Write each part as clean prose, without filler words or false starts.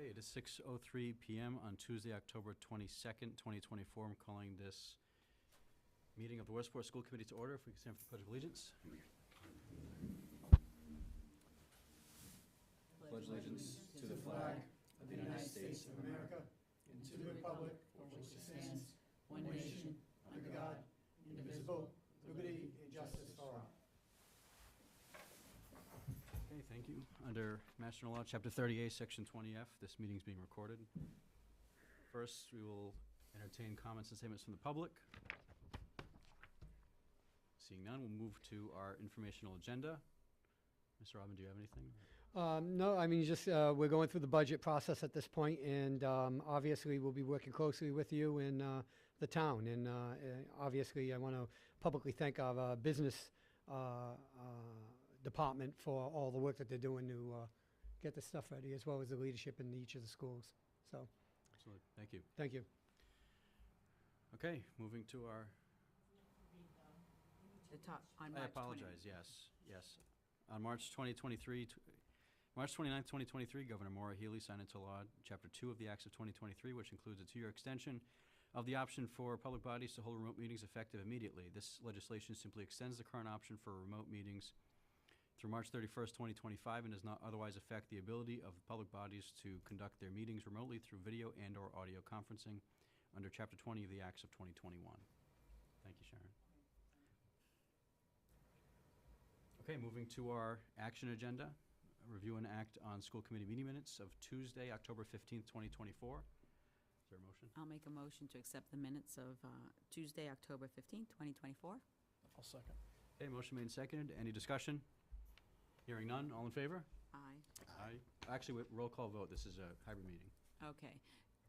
Okay, it is 6:03 PM on Tuesday, October 22nd, 2024. I'm calling this meeting of the Westport School Committee to order. If we can stand for the Pledge of Allegiance. Pledge allegiance to the flag of the United States of America and to the republic for which it stands, one nation, under God, indivisible, liberty and justice for all. Okay, thank you. Under Mass General Law, Chapter 38, Section 20F, this meeting is being recorded. First, we will entertain comments and statements from the public. Seeing none, we'll move to our informational agenda. Mr. Robin, do you have anything? No, I mean, just we're going through the budget process at this point, and obviously we'll be working closely with you and the town. And obviously, I want to publicly thank our business department for all the work that they're doing to get the stuff ready, as well as the leadership in each of the schools. So, Absolutely. Thank you. thank you. Okay, moving to our, The top, on I March 20. apologize, yes. On March 29th, 2023, Governor Maura Healey signed into law Chapter 2 of the Acts of 2023, which includes a 2-year extension of the option for public bodies to hold remote meetings effective immediately. This legislation simply extends the current option for remote meetings through March 31st, 2025, and does not otherwise affect the ability of public bodies to conduct their meetings remotely through video and/or audio conferencing under Chapter 20 of the Acts of 2021. Thank you, Sharon. Okay, moving to our action agenda. Review and act on school committee meeting minutes of Tuesday, October 15th, 2024. Is there a motion? I'll make a motion to accept the minutes of Tuesday, October 15th, 2024. I'll second. Okay, motion made and seconded. Any discussion? Hearing none, all in favor? Aye. Aye. Actually, roll call vote. This is a hybrid meeting. Okay.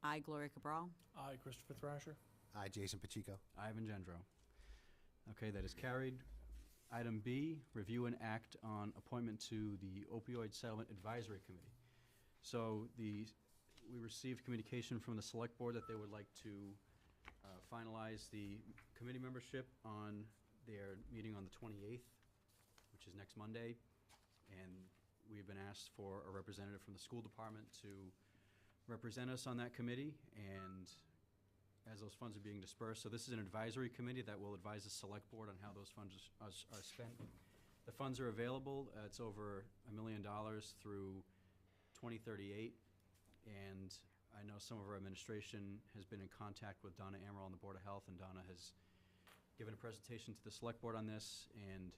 Aye, Gloria Cabral. Aye, Christopher Thrasher. Aye, Jason Pacheco. Ivan Gendro. Okay, that is carried. Item B, review and act on appointment to the Opioid Settlement Advisory Committee. So we received communication from the Select Board that they would like to finalize the committee membership on their meeting on the 28th, which is next Monday. And we've been asked for a representative from the school department to represent us on that committee. And as those funds are being dispersed. So this is an advisory committee that will advise the select board on how those funds are spent. The funds are available. It's over $1 million through 2038. And I know some of our administration has been in contact with Donna Amaral on the Board of Health, and Donna has given a presentation to the select board on this, and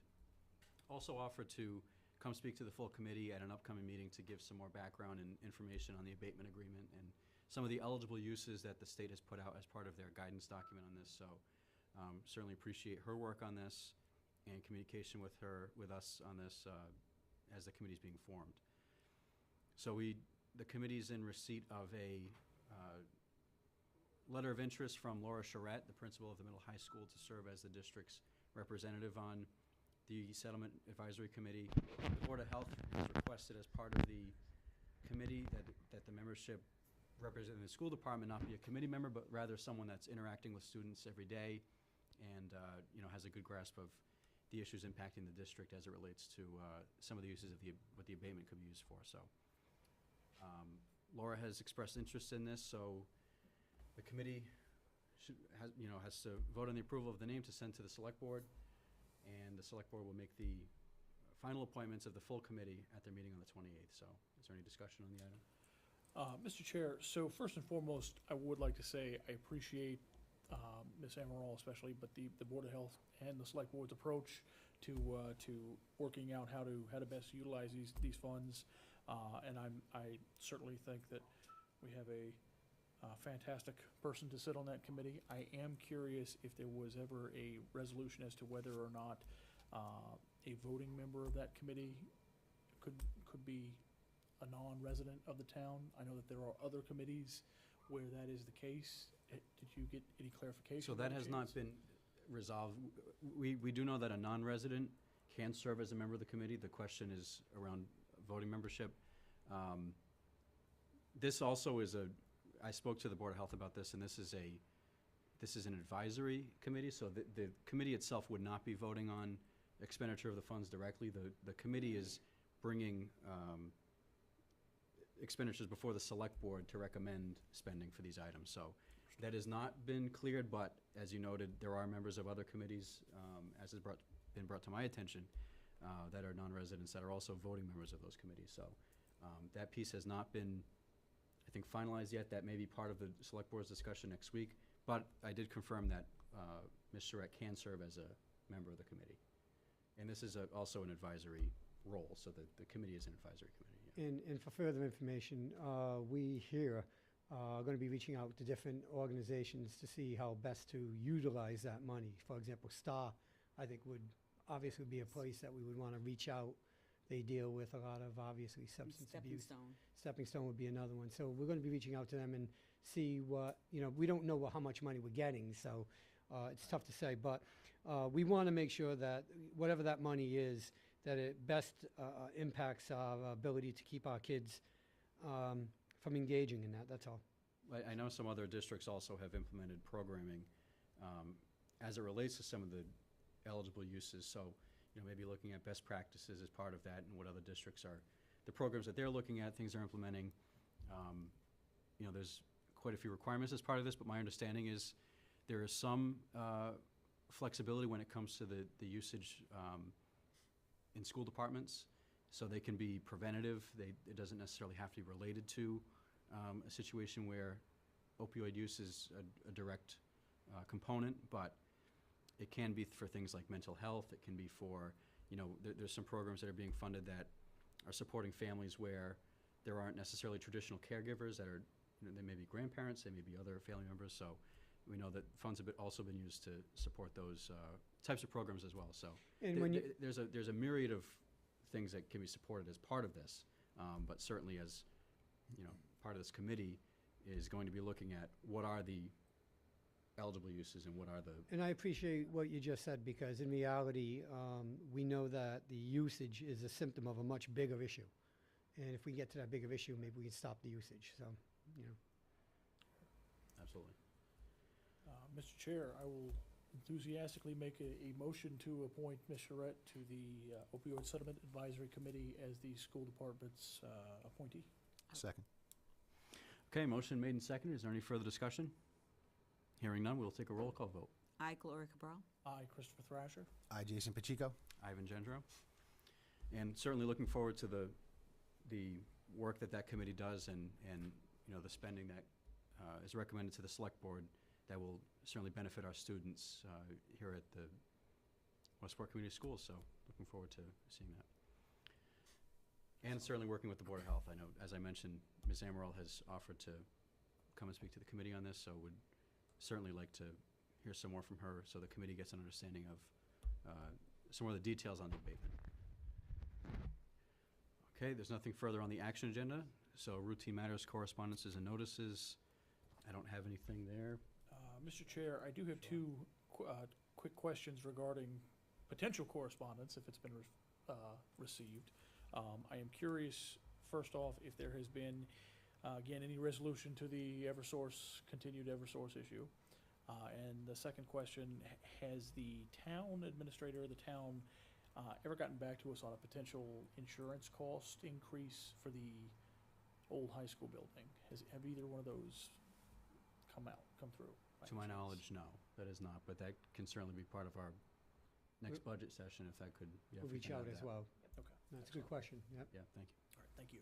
also offered to come speak to the full committee at an upcoming meeting to give some more background and information on the abatement agreement and some of the eligible uses that the state has put out as part of their guidance document on this. So certainly appreciate her work on this and communication with us on this as the committee is being formed. So the committee's in receipt of a letter of interest from Laura Charette, the principal of the middle high school, to serve as the district's representative on the Settlement Advisory Committee. The Board of Health has requested as part of the committee that the membership representing the school department not be a committee member, but rather someone that's interacting with students every day and has a good grasp of the issues impacting the district as it relates to some of the uses of what the abatement could be used for. So Laura has expressed interest in this, so the committee has to vote on the approval of the name to send to the select board, and the select board will make the final appointments of the full committee at their meeting on the 28th. So is there any discussion on the item? Mr. Chair, so first and foremost, I would like to say I appreciate Ms. Amaral especially, but the Board of Health and the Select Board's approach to working out how to best utilize these funds. And I certainly think that we have a fantastic person to sit on that committee. I am curious if there was ever a resolution as to whether or not a voting member of that committee could be a non-resident of the town. I know that there are other committees where that is the case. Did you get any clarification? So that has not been resolved. We do know that a non-resident can serve as a member of the committee. The question is around voting membership. This also is I spoke to the Board of Health about this, and this is an advisory committee, so the committee itself would not be voting on expenditure of the funds directly. The committee is bringing expenditures before the select board to recommend spending for these items. So that has not been cleared, but as you noted, there are members of other committees, as has been brought to my attention, that are non-residents that are also voting members of those committees. So that piece has not been, I think, finalized yet. That may be part of the select board's discussion next week. But I did confirm that Ms. Charette can serve as a member of the committee. And this is also an advisory role, so the committee is an advisory committee. Yeah. And for further information, we here are going to be reaching out to different organizations to see how best to utilize that money. For example, STAR, I think, would obviously be a place that we would want to reach out. They deal with a lot of, obviously, substance Stepping abuse. Stone. Stepping Stone would be another one. So we're going to be reaching out to them and see what, we don't know how much money we're getting, so it's tough to say. But we want to make sure that whatever that money is, that it best impacts our ability to keep our kids from engaging in that, that's all. I know some other districts also have implemented programming as it relates to some of the eligible uses. So, maybe looking at best practices as part of that and what other districts are, the programs that they're looking at, things they're implementing. There's quite a few requirements as part of this, but my understanding is there is some flexibility when it comes to the usage in school departments. So they can be preventative. It doesn't necessarily have to be related to a situation where opioid use is a direct component, but it can be for things like mental health. It can be for, there's some programs that are being funded that are supporting families where there aren't necessarily traditional caregivers that are, they may be grandparents, they may be other family members. So we know that funds have also been used to support those types of programs as well. So And when you, there's a myriad of things that can be supported as part of this, but certainly as, part of this committee is going to be looking at what are the eligible uses and what are the. and I appreciate what you just said, because in reality, we know that the usage is a symptom of a much bigger issue. And if we get to that bigger issue, maybe we can stop the usage, so, Absolutely. Mr. Chair, I will enthusiastically make a motion to appoint Ms. Charette to the opioid settlement advisory committee as the school department's appointee. Second. Okay, motion made and seconded. Is there any further discussion? Hearing none, we'll take a roll call vote. I, Gloria Cabral. Aye, Christopher Thrasher. I, Jason Pacheco. Ivan Gendro. And certainly looking forward to the work that committee does and the spending that is recommended to the select board that will certainly benefit our students here at the Westport Community Schools. So looking forward to seeing that. And certainly working with the Board of Health. I know, as I mentioned, Ms. Amaral has offered to come and speak to the committee on this, so would certainly like to hear some more from her so the committee gets an understanding of some more of the details on the abatement. Okay, there's nothing further on the action agenda, so routine matters, correspondences, and notices. I don't have anything there. Mr. Chair, I do have two quick questions regarding potential correspondence, if it's been received. I am curious, first off, if there has been, again, any resolution to the continued Eversource issue. And the second question, has the town administrator, the town, ever gotten back to us on a potential insurance cost increase for the old high school building? Have either one of those come through? To my knowledge, no, that is not, but that can certainly be part of our next budget session if that could. Yeah, we'll if we reach can out add as that. well. Okay. That's a good question, yep. Yeah, thank you. All right, thank you.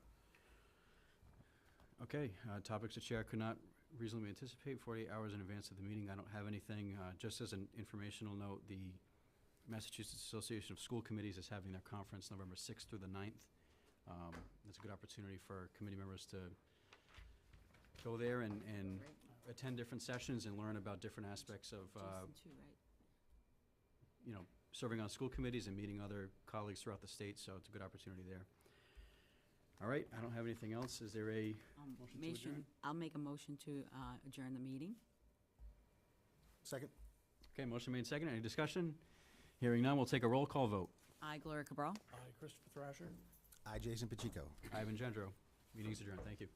Okay, topics the chair could not reasonably anticipate 48 hours in advance of the meeting. I don't have anything. Just as an informational note, the Massachusetts Association of School Committees is having their conference November 6th through the 9th. It's a good opportunity for committee members to go there and Great. attend different sessions and learn about different aspects of, Jason, too, right? serving on school committees and meeting other colleagues throughout the state, so it's a good opportunity there. All right, I don't have anything else. Is there a motion to adjourn? I'll make a motion to adjourn the meeting. Second. Okay, motion made second. Any discussion? Hearing none, we'll take a roll call vote. I, Gloria Cabral. Aye, Christopher Thrasher. I, Jason Pacheco. Ivan Gendro. Meeting's adjourned. Thank you.